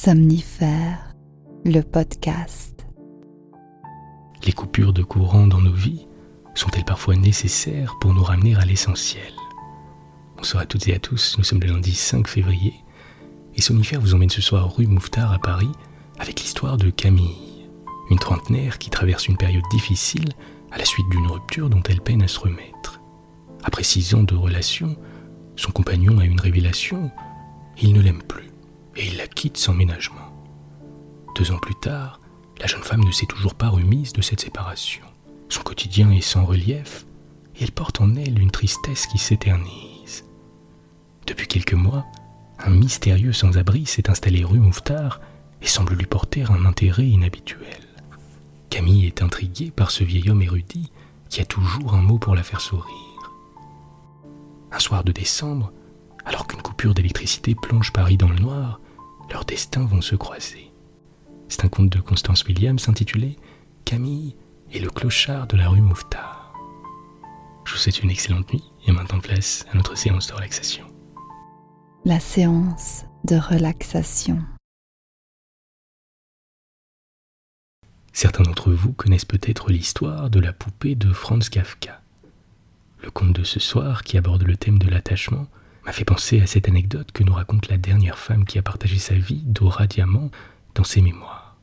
Somnifère, le podcast. Les coupures de courant dans nos vies sont-elles parfois nécessaires pour nous ramener à l'essentiel ? Bonsoir à toutes et à tous, nous sommes le lundi 5 février et Somnifère vous emmène ce soir rue Mouffetard à Paris avec l'histoire de Camille, une trentenaire qui traverse une période difficile à la suite d'une rupture dont elle peine à se remettre. Après 6 ans de relation, son compagnon a une révélation, il ne l'aime plus et il la quitte sans ménagement. 2 ans plus tard, la jeune femme ne s'est toujours pas remise de cette séparation. Son quotidien est sans relief et elle porte en elle une tristesse qui s'éternise. Depuis quelques mois, un mystérieux sans-abri s'est installé rue Mouffetard et semble lui porter un intérêt inhabituel. Camille est intriguée par ce vieil homme érudit qui a toujours un mot pour la faire sourire. Un soir de décembre, alors qu'une coupure d'électricité plonge Paris dans le noir, leurs destins vont se croiser. C'est un conte de Constance Williams intitulé « Camille et le clochard de la rue Mouffetard ». Je vous souhaite une excellente nuit et maintenant place à notre séance de relaxation. La séance de relaxation. Certains d'entre vous connaissent peut-être l'histoire de la poupée de Franz Kafka. Le conte de ce soir, qui aborde le thème de l'attachement, m'a fait penser à cette anecdote que nous raconte la dernière femme qui a partagé sa vie, Dora Diamant, dans ses mémoires.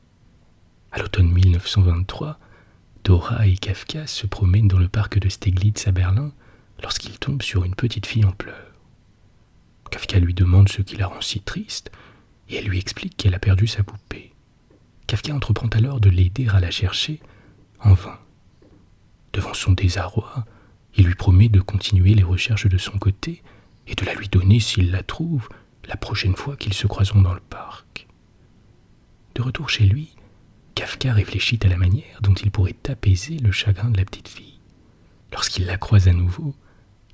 À l'automne 1923, Dora et Kafka se promènent dans le parc de Steglitz à Berlin lorsqu'ils tombent sur une petite fille en pleurs. Kafka lui demande ce qui la rend si triste et elle lui explique qu'elle a perdu sa poupée. Kafka entreprend alors de l'aider à la chercher, en vain. Devant son désarroi, il lui promet de continuer les recherches de son côté et de la lui donner s'il la trouve la prochaine fois qu'ils se croiseront dans le parc. De retour chez lui, Kafka réfléchit à la manière dont il pourrait apaiser le chagrin de la petite fille. Lorsqu'il la croise à nouveau,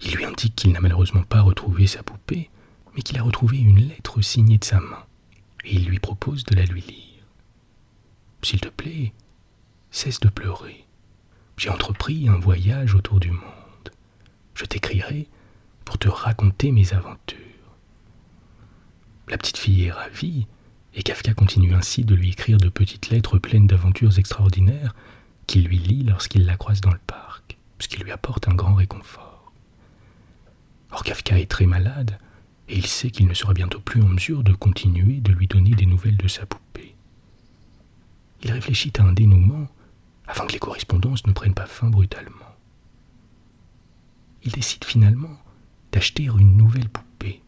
il lui indique qu'il n'a malheureusement pas retrouvé sa poupée, mais qu'il a retrouvé une lettre signée de sa main, et il lui propose de la lui lire. « S'il te plaît, cesse de pleurer. J'ai entrepris un voyage autour du monde. Je t'écrirai pour te raconter mes aventures. » La petite fille est ravie, et Kafka continue ainsi de lui écrire de petites lettres pleines d'aventures extraordinaires qu'il lui lit lorsqu'il la croise dans le parc, ce qui lui apporte un grand réconfort. Or Kafka est très malade, et il sait qu'il ne sera bientôt plus en mesure de continuer de lui donner des nouvelles de sa poupée. Il réfléchit à un dénouement afin que les correspondances ne prennent pas fin brutalement. Il décide finalement d'acheter une nouvelle poupée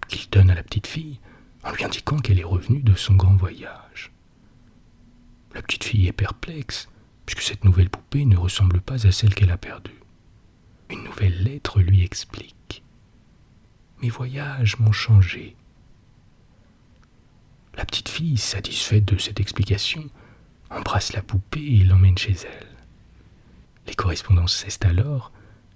qu'il donne à la petite fille en lui indiquant qu'elle est revenue de son grand voyage. La petite fille est perplexe puisque cette nouvelle poupée ne ressemble pas à celle qu'elle a perdue. Une nouvelle lettre lui explique « Mes voyages m'ont changé ». La petite fille, satisfaite de cette explication, embrasse la poupée et l'emmène chez elle. Les correspondances cessent alors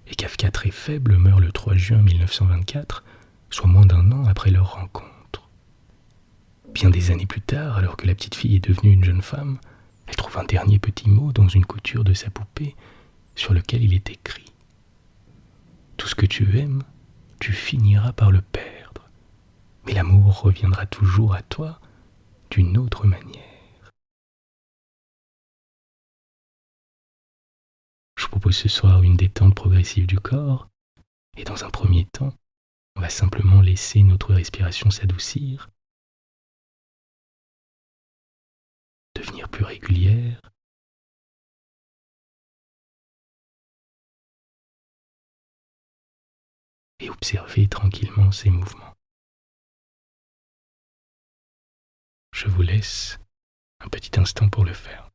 et Kafka très faible meurt le 3 juin 1924, soit moins d'1 an après leur rencontre. Bien des années plus tard, alors que la petite fille est devenue une jeune femme, elle trouve un dernier petit mot dans une couture de sa poupée sur lequel il est écrit « Tout ce que tu aimes, tu finiras par le perdre, mais l'amour reviendra toujours à toi d'une autre manière. » Je vous propose ce soir une détente progressive du corps et dans un premier temps, on va simplement laisser notre respiration s'adoucir, devenir plus régulière et observer tranquillement ces mouvements. Je vous laisse un petit instant pour le faire.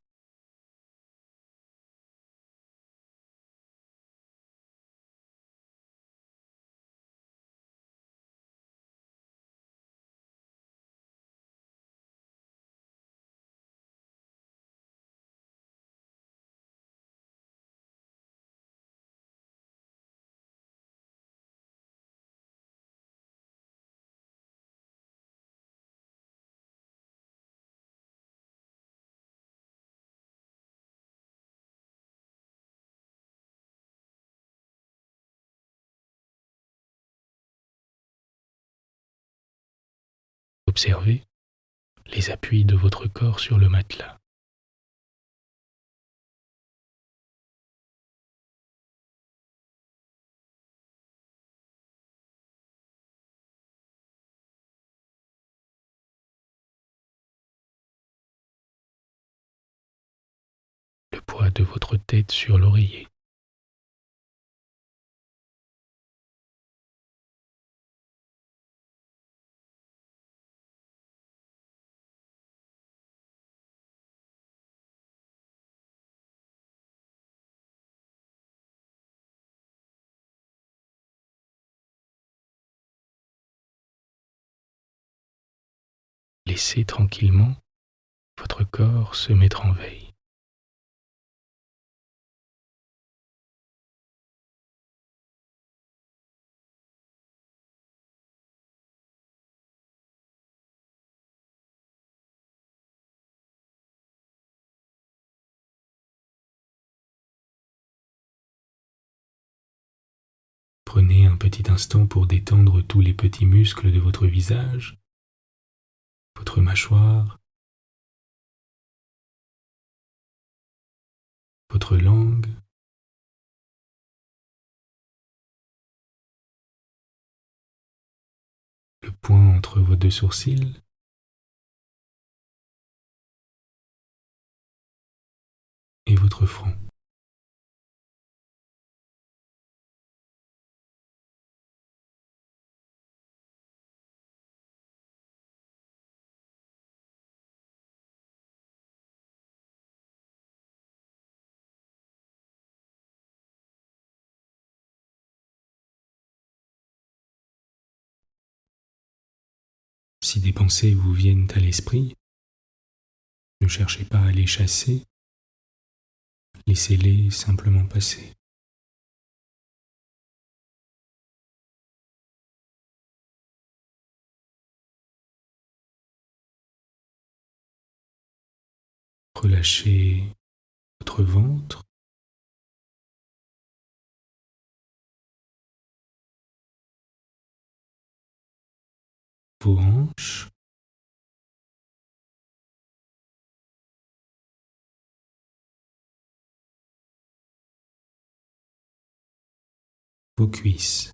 Observez les appuis de votre corps sur le matelas. Le poids de votre tête sur l'oreiller. Laissez tranquillement votre corps se mettre en veille. Prenez un petit instant pour détendre tous les petits muscles de votre visage, votre mâchoire, votre langue, le point entre vos deux sourcils, et votre front. Si des pensées vous viennent à l'esprit, ne cherchez pas à les chasser, laissez-les simplement passer. Relâchez votre ventre, vos hanches, vos cuisses.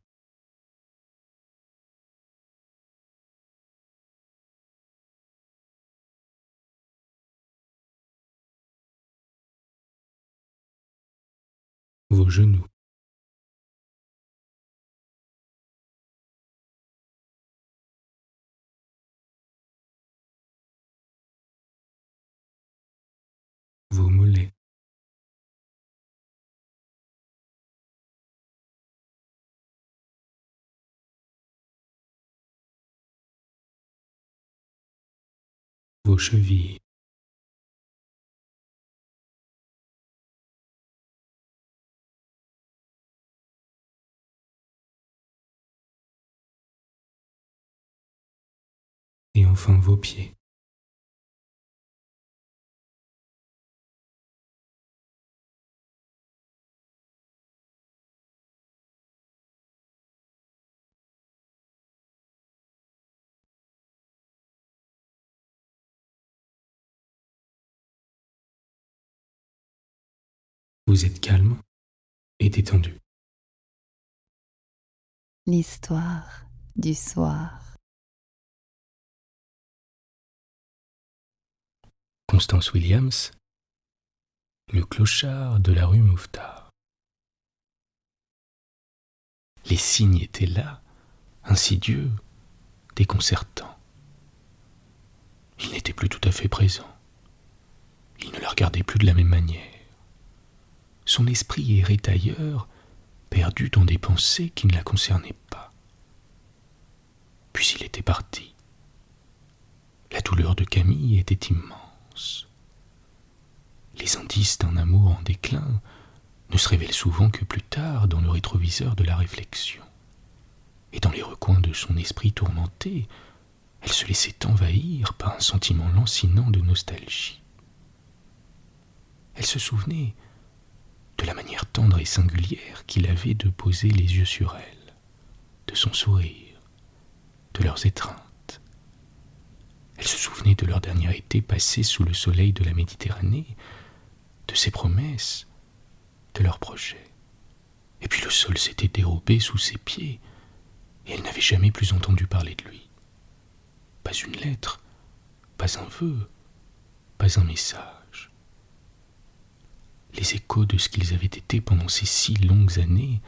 Vos genoux, vos mollets, vos chevilles, et enfin vos pieds. Vous êtes calme et détendu. L'histoire du soir. Constance Williams, le clochard de la rue Mouffetard. Les signes étaient là, insidieux, déconcertants. Il n'était plus tout à fait présent. Il ne la regardait plus de la même manière. Son esprit errait ailleurs, perdu dans des pensées qui ne la concernaient pas. Puis il était parti. La douleur de Camille était immense. Les indices d'un amour en déclin ne se révèlent souvent que plus tard dans le rétroviseur de la réflexion. Et dans les recoins de son esprit tourmenté, elle se laissait envahir par un sentiment lancinant de nostalgie. Elle se souvenait de la manière tendre et singulière qu'il avait de poser les yeux sur elle, de son sourire, de leurs étreintes. Elle se souvenait de leur dernier été passé sous le soleil de la Méditerranée, de ses promesses, de leurs projets. Et puis le sol s'était dérobé sous ses pieds, et elle n'avait jamais plus entendu parler de lui. Pas une lettre, pas un vœu, pas un message. Les échos de ce qu'ils avaient été pendant ces si longues années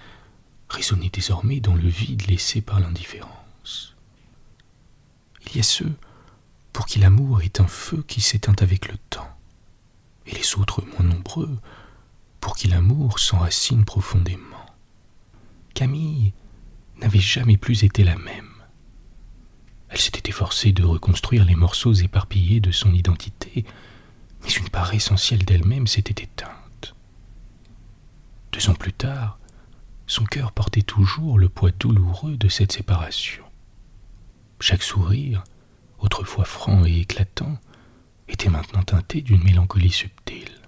résonnaient désormais dans le vide laissé par l'indifférence. Il y a ceux pour qui l'amour est un feu qui s'éteint avec le temps, et les autres moins nombreux pour qui l'amour s'enracine profondément. Camille n'avait jamais plus été la même. Elle s'était efforcée de reconstruire les morceaux éparpillés de son identité, mais une part essentielle d'elle-même s'était éteinte. 2 ans plus tard, son cœur portait toujours le poids douloureux de cette séparation. Chaque sourire, autrefois franc et éclatant, était maintenant teinté d'une mélancolie subtile.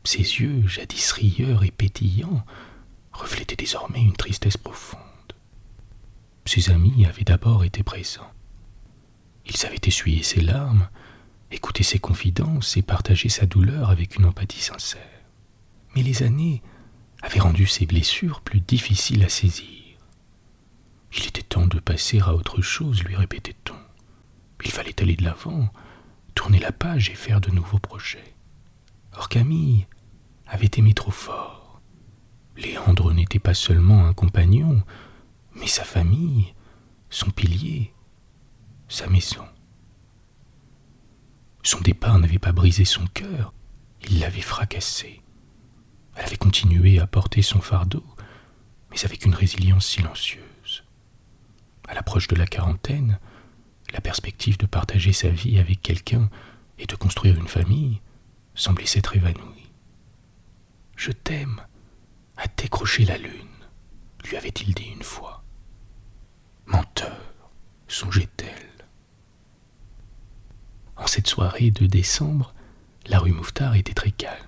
Ses yeux, jadis rieurs et pétillants, reflétaient désormais une tristesse profonde. Ses amis avaient d'abord été présents. Ils avaient essuyé ses larmes, écouté ses confidences et partagé sa douleur avec une empathie sincère. Mais les années avaient rendu ses blessures plus difficiles à saisir. Il était temps de passer à autre chose, lui répétait-on. Il fallait aller de l'avant, tourner la page et faire de nouveaux projets. Or Camille avait aimé trop fort. Léandre n'était pas seulement un compagnon, mais sa famille, son pilier, sa maison. Son départ n'avait pas brisé son cœur, il l'avait fracassé. Elle avait continué à porter son fardeau, mais avec une résilience silencieuse. À l'approche de la quarantaine, la perspective de partager sa vie avec quelqu'un et de construire une famille semblait s'être évanouie. « Je t'aime, à décrocher la lune », lui avait-il dit une fois. Menteur, songeait-elle. En cette soirée de décembre, la rue Mouffetard était très calme.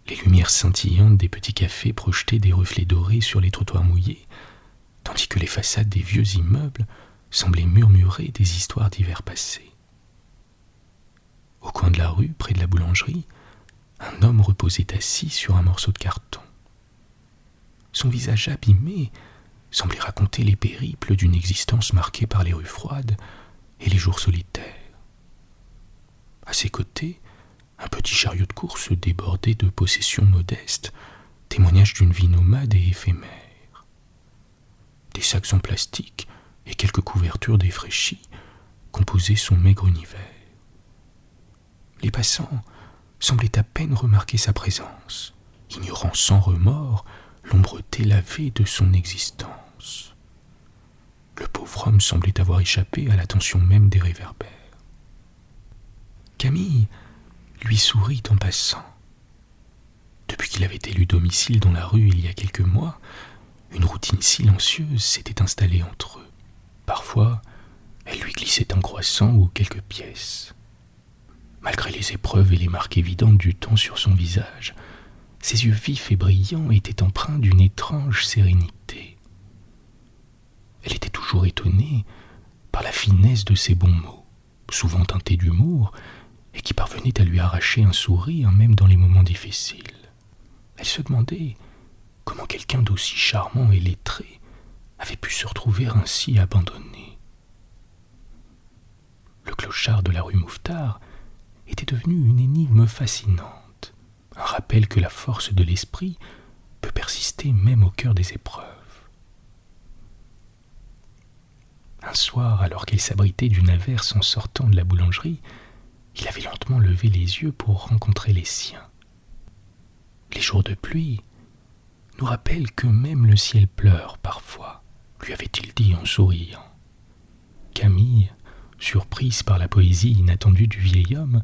Les lumières scintillantes des petits cafés projetaient des reflets dorés sur les trottoirs mouillés, tandis que les façades des vieux immeubles semblaient murmurer des histoires d'hiver passés. Au coin de la rue, près de la boulangerie, un homme reposait assis sur un morceau de carton. Son visage abîmé semblait raconter les périples d'une existence marquée par les rues froides et les jours solitaires. À ses côtés, un petit chariot de course débordé de possessions modestes, témoignage d'une vie nomade et éphémère. Des sacs en plastique et quelques couvertures défraîchies composaient son maigre univers. Les passants semblaient à peine remarquer sa présence, ignorant sans remords l'ombre délavée de son existence. Le pauvre homme semblait avoir échappé à l'attention même des réverbères. Camille lui sourit en passant. Depuis qu'il avait élu domicile dans la rue il y a quelques mois, une routine silencieuse s'était installée entre eux. Parfois, elle lui glissait un croissant ou quelques pièces. Malgré les épreuves et les marques évidentes du temps sur son visage, ses yeux vifs et brillants étaient empreints d'une étrange sérénité. Elle était toujours étonnée par la finesse de ses bons mots, souvent teintés d'humour, et qui parvenaient à lui arracher un sourire même dans les moments difficiles. Elle se demandait comment quelqu'un d'aussi charmant et lettré avait pu se retrouver ainsi abandonné. Le clochard de la rue Mouffetard était devenu une énigme fascinante, un rappel que la force de l'esprit peut persister même au cœur des épreuves. Un soir, alors qu'elle s'abritait d'une averse en sortant de la boulangerie, il avait lentement levé les yeux pour rencontrer les siens. Les jours de pluie nous rappellent que même le ciel pleure parfois, lui avait-il dit en souriant. Camille, surprise par la poésie inattendue du vieil homme,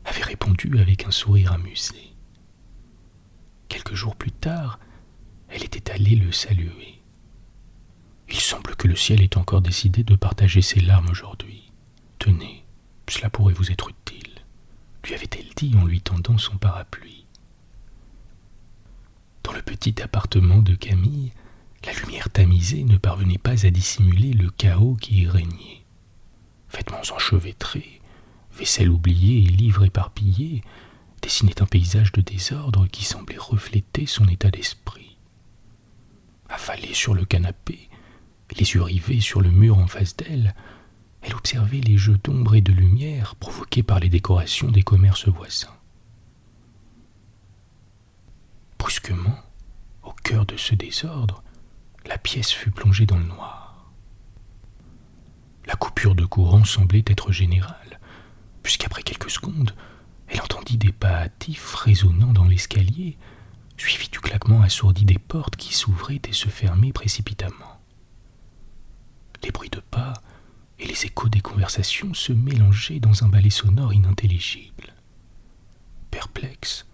avait répondu avec un sourire amusé. Quelques jours plus tard, elle était allée le saluer. Il semble que le ciel ait encore décidé de partager ses larmes aujourd'hui. Tenez, cela pourrait vous être utile, lui avait-elle dit en lui tendant son parapluie. Dans le petit appartement de Camille, la lumière tamisée ne parvenait pas à dissimuler le chaos qui y régnait. vêtements enchevêtrés, vaisselle oubliée et livres éparpillés, dessinait un paysage de désordre qui semblait refléter son état d'esprit. Affalée sur le canapé, les yeux rivés sur le mur en face d'elle, elle observait les jeux d'ombre et de lumière provoqués par les décorations des commerces voisins. Brusquement, au cœur de ce désordre, la pièce fut plongée dans le noir. La coupure de courant semblait être générale, puisqu'après quelques secondes, elle entendit des pas hâtifs résonnant dans l'escalier, suivis du claquement assourdi des portes qui s'ouvraient et se fermaient précipitamment. Les bruits de pas et les échos des conversations se mélangeaient dans un ballet sonore inintelligible. Perplexe,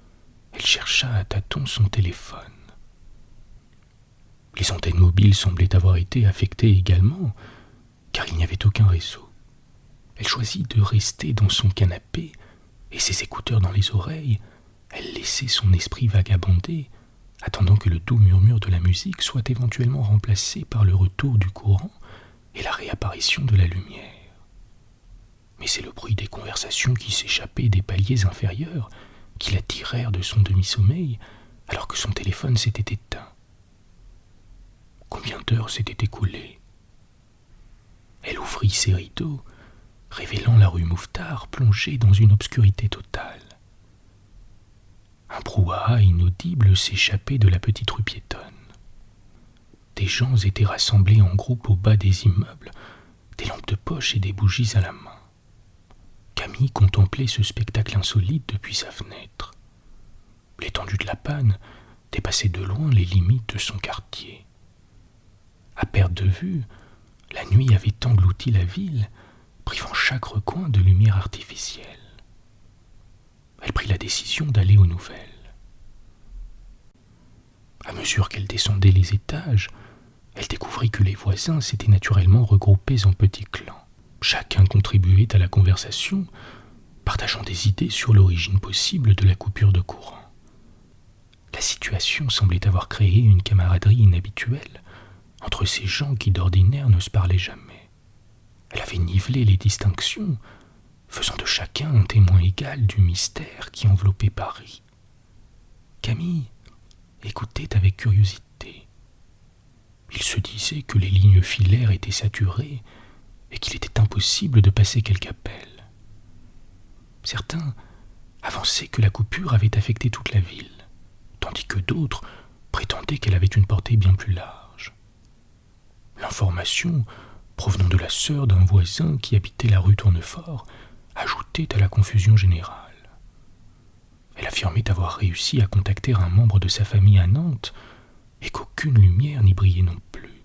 elle chercha à tâtons son téléphone. Les antennes mobiles semblaient avoir été affectées également, car il n'y avait aucun réseau. Elle choisit de rester dans son canapé, et ses écouteurs dans les oreilles, elle laissait son esprit vagabonder, attendant que le doux murmure de la musique soit éventuellement remplacé par le retour du courant et la réapparition de la lumière. Mais c'est le bruit des conversations qui s'échappaient des paliers inférieurs qui la tirèrent de son demi-sommeil alors que son téléphone s'était éteint. Combien d'heures s'étaient écoulées? Elle ouvrit ses rideaux, révélant la rue Mouffetard plongée dans une obscurité totale. Un brouhaha inaudible s'échappait de la petite rue piétonne. Des gens étaient rassemblés en groupe au bas des immeubles, des lampes de poche et des bougies à la main. Camille contemplait ce spectacle insolite depuis sa fenêtre. L'étendue de la panne dépassait de loin les limites de son quartier. À perte de vue, la nuit avait englouti la ville, privant chaque recoin de lumière artificielle. Elle prit la décision d'aller aux nouvelles. À mesure qu'elle descendait les étages, elle découvrit que les voisins s'étaient naturellement regroupés en petits clans. Chacun contribuait à la conversation, partageant des idées sur l'origine possible de la coupure de courant. La situation semblait avoir créé une camaraderie inhabituelle entre ces gens qui d'ordinaire ne se parlaient jamais. Elle avait nivelé les distinctions, faisant de chacun un témoin égal du mystère qui enveloppait Paris. Camille écoutait avec curiosité. Il se disait que les lignes filaires étaient saturées et qu'il était impossible de passer quelque appel. Certains avançaient que la coupure avait affecté toute la ville, tandis que d'autres prétendaient qu'elle avait une portée bien plus large. L'information, provenant de la sœur d'un voisin qui habitait la rue Tournefort, ajoutait à la confusion générale. Elle affirmait avoir réussi à contacter un membre de sa famille à Nantes et qu'aucune lumière n'y brillait non plus.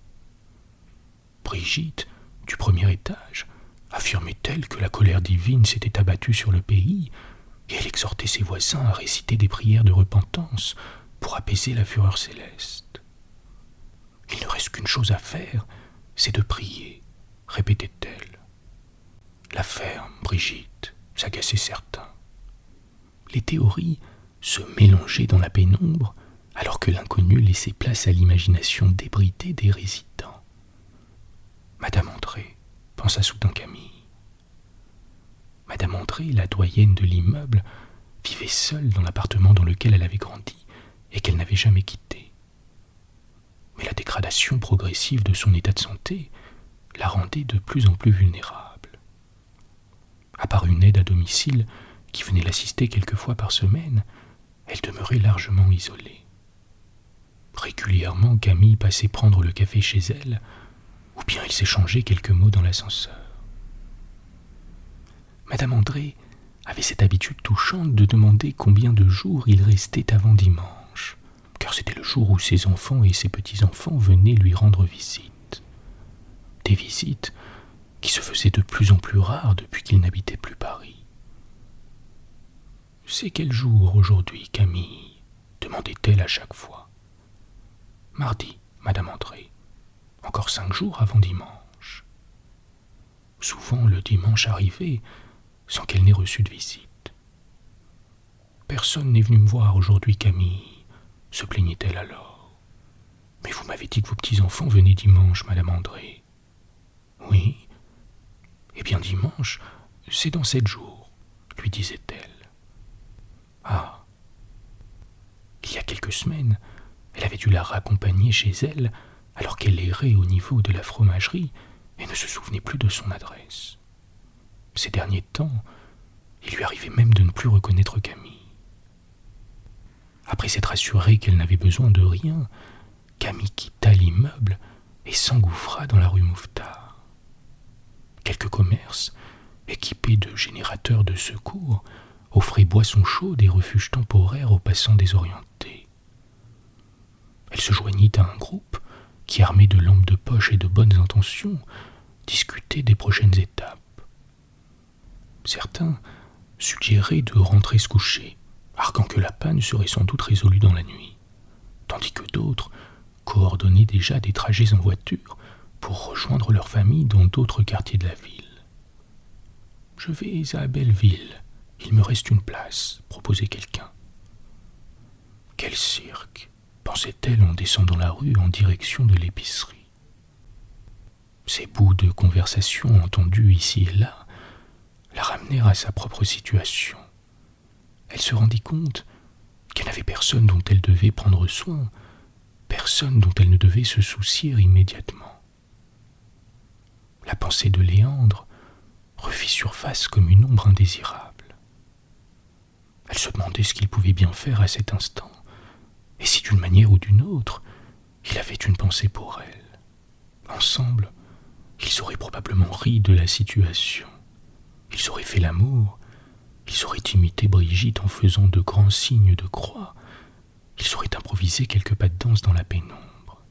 Brigitte, du premier étage, affirmait-elle que la colère divine s'était abattue sur le pays et elle exhortait ses voisins à réciter des prières de repentance pour apaiser la fureur céleste. « Il ne reste qu'une chose à faire, c'est de prier », répétait-elle. La ferme, Brigitte, s'agaçait certains. Les théories se mélangeaient dans la pénombre alors que l'inconnu laissait place à l'imagination débridée des résidents. Madame André, pensa soudain Camille. Madame André, la doyenne de l'immeuble, vivait seule dans l'appartement dans lequel elle avait grandi et qu'elle n'avait jamais quitté. Mais la dégradation progressive de son état de santé la rendait de plus en plus vulnérable. À part une aide à domicile qui venait l'assister quelques fois par semaine, elle demeurait largement isolée. Régulièrement, Camille passait prendre le café chez elle, ou bien ils s'échangeaient quelques mots dans l'ascenseur. Madame André avait cette habitude touchante de demander combien de jours il restait avant dimanche, car c'était le jour où ses enfants et ses petits-enfants venaient lui rendre visite. Des visites qui se faisaient de plus en plus rares depuis qu'il n'habitait plus Paris. « C'est quel jour aujourd'hui, Camille ?» demandait-elle à chaque fois. « Mardi, Madame André. Encore 5 jours avant dimanche. » Souvent, le dimanche arrivait sans qu'elle n'ait reçu de visite. « Personne n'est venu me voir aujourd'hui, Camille, » se plaignait-elle alors. « Mais vous m'avez dit que vos petits-enfants venaient dimanche, Madame André. » « Oui. Eh bien, dimanche, c'est dans 7 jours, lui disait-elle. Ah. Il y a quelques semaines, elle avait dû la raccompagner chez elle alors qu'elle errait au niveau de la fromagerie et ne se souvenait plus de son adresse. Ces derniers temps, il lui arrivait même de ne plus reconnaître Camille. Après s'être assurée qu'elle n'avait besoin de rien, Camille quitta l'immeuble et s'engouffra dans la rue Mouffetard. Quelques commerces, équipés de générateurs de secours, offraient boissons chaudes et refuges temporaires aux passants désorientés. Elle se joignit à un groupe qui, armé de lampes de poche et de bonnes intentions, discutait des prochaines étapes. Certains suggéraient de rentrer se coucher, arguant que la panne serait sans doute résolue dans la nuit, tandis que d'autres coordonnaient déjà des trajets en voiture pour rejoindre leur famille dans d'autres quartiers de la ville. « Je vais à Belleville, il me reste une place », proposait quelqu'un. « Quel cirque !» pensait-elle en descendant la rue en direction de l'épicerie. Ces bouts de conversation entendus ici et là la ramenèrent à sa propre situation. Elle se rendit compte qu'elle n'avait personne dont elle devait prendre soin, personne dont elle ne devait se soucier immédiatement. La pensée de Léandre refit surface comme une ombre indésirable. Elle se demandait ce qu'il pouvait bien faire à cet instant, et si d'une manière ou d'une autre, il avait une pensée pour elle. Ensemble, ils auraient probablement ri de la situation. Ils auraient fait l'amour, ils auraient imité Brigitte en faisant de grands signes de croix, ils auraient improvisé quelques pas de danse dans la pénombre.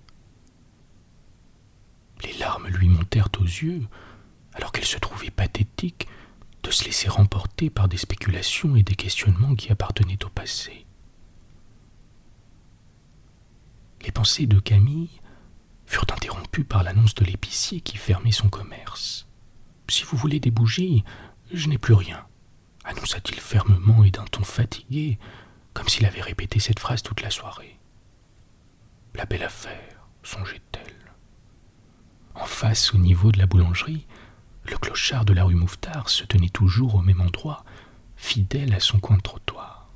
Les larmes lui montèrent aux yeux, alors qu'elle se trouvait pathétique de se laisser remporter par des spéculations et des questionnements qui appartenaient au passé. Les pensées de Camille furent interrompues par l'annonce de l'épicier qui fermait son commerce. « Si vous voulez des bougies, je n'ai plus rien », annonça-t-il fermement et d'un ton fatigué, comme s'il avait répété cette phrase toute la soirée. La belle affaire, songeait-elle. En face, au niveau de la boulangerie, le clochard de la rue Mouffetard se tenait toujours au même endroit, fidèle à son coin de trottoir.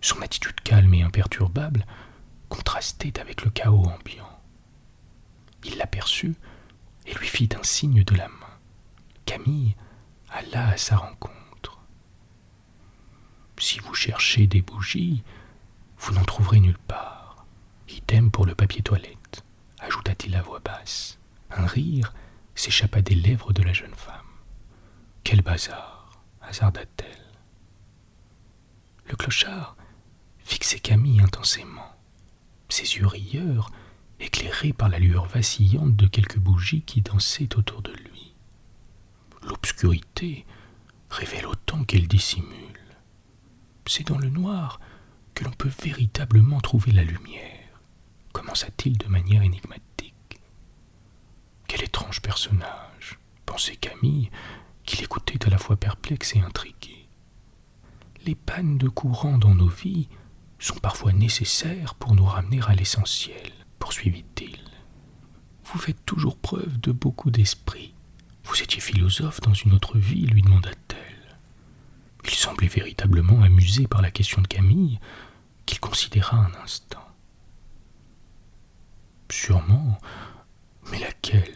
Son attitude calme et imperturbable contrastait avec le chaos ambiant. Il l'aperçut et lui fit un signe de la main. Camille alla à sa rencontre. « Si vous cherchez des bougies, vous n'en trouverez nulle part. Idem pour le papier toilette, » ajouta-t-il à voix basse. Un rire s'échappa des lèvres de la jeune femme. « Quel bazar !» hasarda-t-elle. Le clochard fixait Camille intensément, ses yeux rieurs éclairés par la lueur vacillante de quelques bougies qui dansaient autour de lui. L'obscurité révèle autant qu'elle dissimule. C'est dans le noir que l'on peut véritablement trouver la lumière, commença-t-il de manière énigmatique. Quel étrange personnage, pensait Camille, qui l'écoutait à la fois perplexe et intriguée. Les pannes de courant dans nos vies sont parfois nécessaires pour nous ramener à l'essentiel, poursuivit-il. Vous faites toujours preuve de beaucoup d'esprit. Vous étiez philosophe dans une autre vie, lui demanda-t-elle. Il semblait véritablement amusé par la question de Camille, qu'il considéra un instant. Sûrement, mais laquelle ?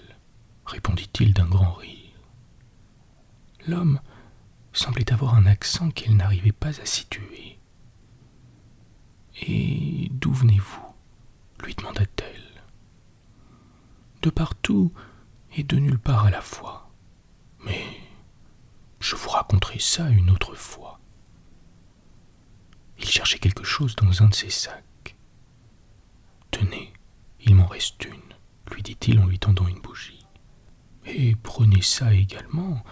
Répondit-il d'un grand rire. L'homme semblait avoir un accent qu'elle n'arrivait pas à situer. Et d'où venez-vous ? Lui demanda-t-elle. De partout et de nulle part à la fois. Mais je vous raconterai ça une autre fois. Il cherchait quelque chose dans un de ses sacs. Tenez, il m'en reste une, lui dit-il en lui tendant une bougie. Et prenez ça également,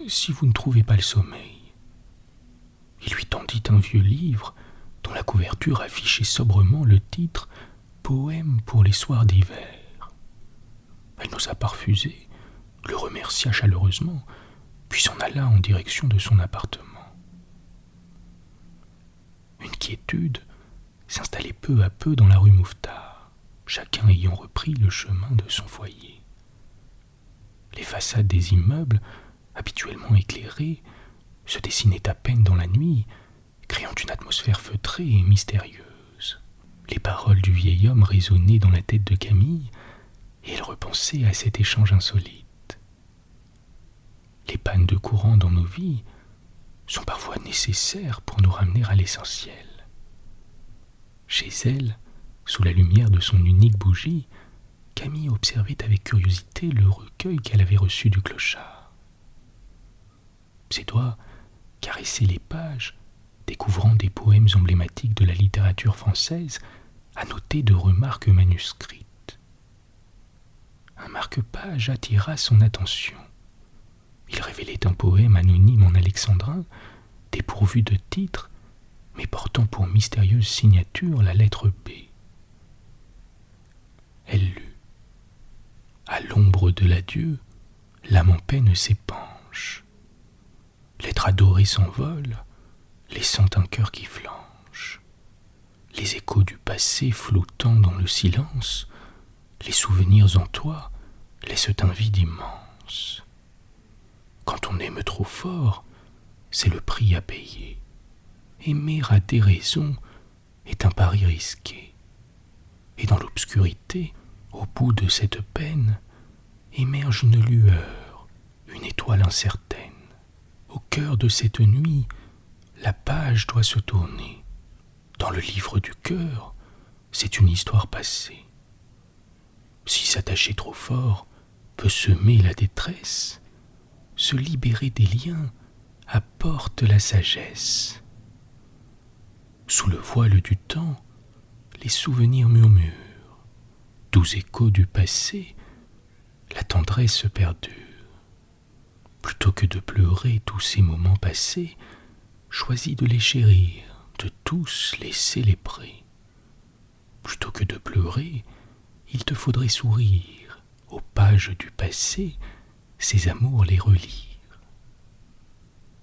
si vous ne trouvez pas le sommeil. Il lui tendit un vieux livre dont la couverture affichait sobrement le titre « Poème pour les soirs d'hiver ». Elle n'osa pas refuser, le remercia chaleureusement, puis s'en alla en direction de son appartement. Une quiétude s'installait peu à peu dans la rue Mouffetard, chacun ayant repris le chemin de son foyer. Les façades des immeubles habituellement éclairée, se dessinait à peine dans la nuit, créant une atmosphère feutrée et mystérieuse. Les paroles du vieil homme résonnaient dans la tête de Camille, et elle repensait à cet échange insolite. Les pannes de courant dans nos vies sont parfois nécessaires pour nous ramener à l'essentiel. Chez elle, sous la lumière de son unique bougie, Camille observait avec curiosité le recueil qu'elle avait reçu du clochard. Ses doigts caressaient les pages, découvrant des poèmes emblématiques de la littérature française, annotés de remarques manuscrites. Un marque-page attira son attention. Il révélait un poème anonyme en alexandrin, dépourvu de titre, mais portant pour mystérieuse signature la lettre B. Elle lut. À l'ombre de l'adieu, l'âme en peine s'épanche. L'être adoré s'envole, laissant un cœur qui flanche. Les échos du passé flottant dans le silence, les souvenirs en toi laissent un vide immense. Quand on aime trop fort, c'est le prix à payer. Aimer à déraison est un pari risqué. Et dans l'obscurité, au bout de cette peine, émerge une lueur, une étoile incertaine. Au cœur de cette nuit, la page doit se tourner. Dans le livre du cœur, c'est une histoire passée. Si s'attacher trop fort peut semer la détresse, se libérer des liens apporte la sagesse. Sous le voile du temps, les souvenirs murmurent. Doux échos du passé, la tendresse perdure. Plutôt que de pleurer tous ces moments passés, choisis de les chérir, de tous les célébrer. Plutôt que de pleurer, il te faudrait sourire aux pages du passé, ces amours les relire.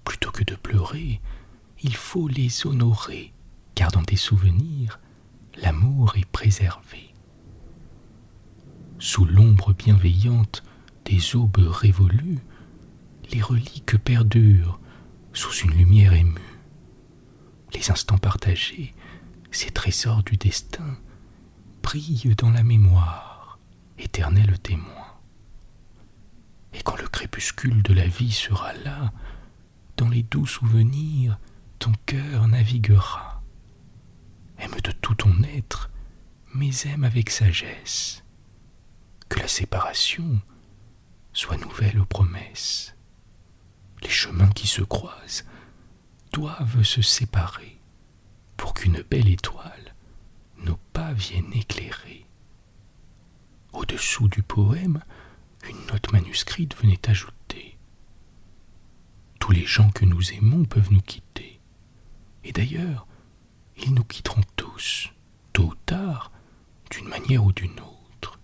Plutôt que de pleurer, il faut les honorer, car dans tes souvenirs, l'amour est préservé. Sous l'ombre bienveillante des aubes révolues, les reliques perdurent sous une lumière émue. Les instants partagés, ces trésors du destin, brillent dans la mémoire, éternel témoin. Et quand le crépuscule de la vie sera là, dans les doux souvenirs, ton cœur naviguera. Aime de tout ton être, mais aime avec sagesse. Que la séparation soit nouvelle aux promesses. Les chemins qui se croisent doivent se séparer pour qu'une belle étoile nos pas vienne éclairer. Au-dessous du poème, une note manuscrite venait ajouter. Tous les gens que nous aimons peuvent nous quitter. Et d'ailleurs, ils nous quitteront tous, tôt ou tard, d'une manière ou d'une autre.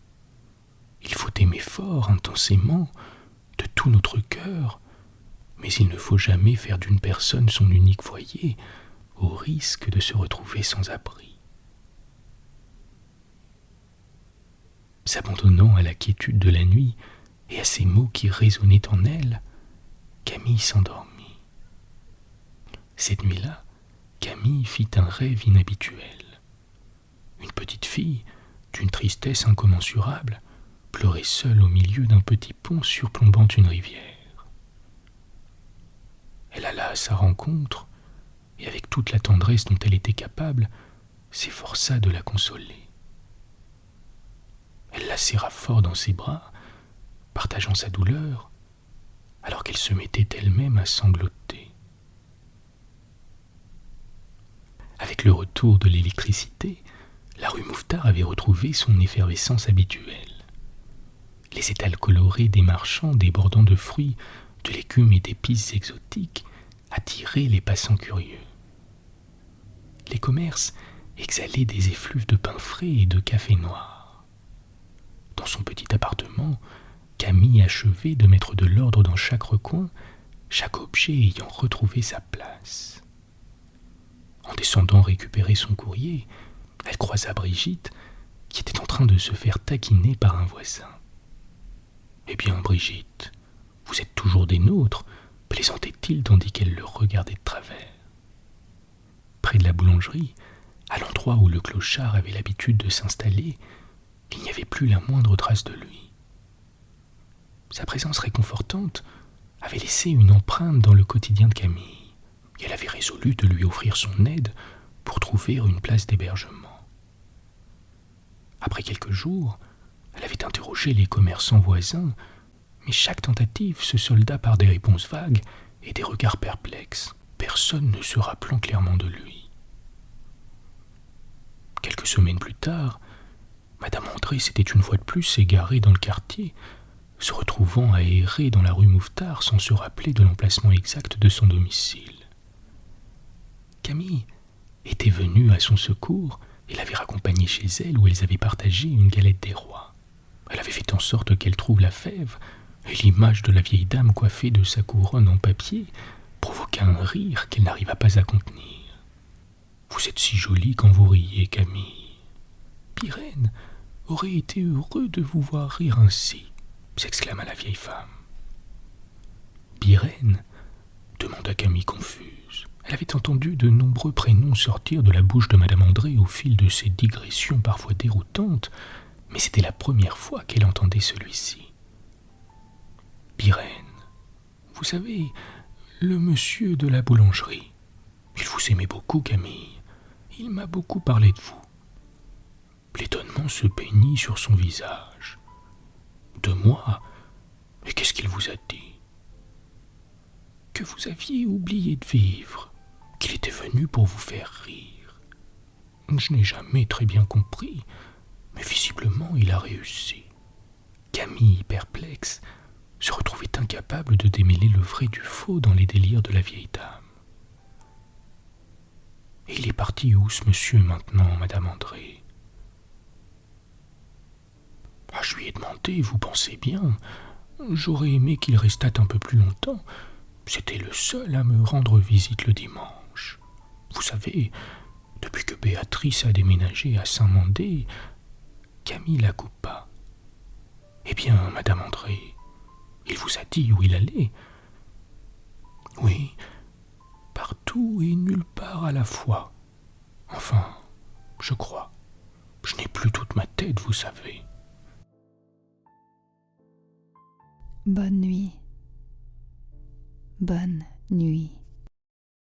Il faut aimer fort, intensément, de tout notre cœur, mais il ne faut jamais faire d'une personne son unique foyer, au risque de se retrouver sans abri. S'abandonnant à la quiétude de la nuit et à ces mots qui résonnaient en elle, Camille s'endormit. Cette nuit-là, Camille fit un rêve inhabituel. Une petite fille, d'une tristesse incommensurable, pleurait seule au milieu d'un petit pont surplombant une rivière. Elle alla à sa rencontre et, avec toute la tendresse dont elle était capable, s'efforça de la consoler. Elle la serra fort dans ses bras, partageant sa douleur, alors qu'elle se mettait elle-même à sangloter. Avec le retour de l'électricité, la rue Mouffetard avait retrouvé son effervescence habituelle. Les étals colorés des marchands débordant de fruits, de légumes et d'épices exotiques attiraient les passants curieux. Les commerces exhalaient des effluves de pain frais et de café noir. Dans son petit appartement, Camille achevait de mettre de l'ordre dans chaque recoin, chaque objet ayant retrouvé sa place. En descendant récupérer son courrier, elle croisa Brigitte, qui était en train de se faire taquiner par un voisin. « Eh bien, Brigitte, Vous êtes toujours des nôtres, plaisantait-il tandis qu'elle le regardait de travers. Près de la boulangerie, à l'endroit où le clochard avait l'habitude de s'installer, il n'y avait plus la moindre trace de lui. Sa présence réconfortante avait laissé une empreinte dans le quotidien de Camille, et elle avait résolu de lui offrir son aide pour trouver une place d'hébergement. Après quelques jours, elle avait interrogé les commerçants voisins, mais chaque tentative se solda par des réponses vagues et des regards perplexes, personne ne se rappelant clairement de lui. Quelques semaines plus tard, Madame André s'était une fois de plus égarée dans le quartier, se retrouvant à errer dans la rue Mouffetard sans se rappeler de l'emplacement exact de son domicile. Camille était venue à son secours et l'avait raccompagnée chez elle où elles avaient partagé une galette des rois. Elle avait fait en sorte qu'elle trouve la fève, et l'image de la vieille dame coiffée de sa couronne en papier provoqua un rire qu'elle n'arriva pas à contenir. « Vous êtes si jolie quand vous riez, Camille. Pirène aurait été heureux de vous voir rire ainsi, » s'exclama la vieille femme. « Pirène » demanda Camille confuse. Elle avait entendu de nombreux prénoms sortir de la bouche de Madame André au fil de ces digressions parfois déroutantes, mais c'était la première fois qu'elle entendait celui-ci. Pirène, vous savez, le monsieur de la boulangerie. Il vous aimait beaucoup, Camille. Il m'a beaucoup parlé de vous. L'étonnement se peignit sur son visage. De moi? Et qu'est-ce qu'il vous a dit? Que vous aviez oublié de vivre, qu'il était venu pour vous faire rire. Je n'ai jamais très bien compris, mais visiblement il a réussi. Camille, perplexe, se retrouvait incapable de démêler le vrai du faux dans les délires de la vieille dame. « Et il est parti où, ce monsieur, maintenant, Madame André ?»« Ah, je lui ai demandé, vous pensez bien. J'aurais aimé qu'il restât un peu plus longtemps. C'était le seul à me rendre visite le dimanche. Vous savez, depuis que Béatrice a déménagé à Saint-Mandé, Camille la coupa. Eh bien, Madame André, il vous a dit où il allait? Oui, partout et nulle part à la fois. Enfin, je crois. Je n'ai plus toute ma tête, vous savez. Bonne nuit. Bonne nuit.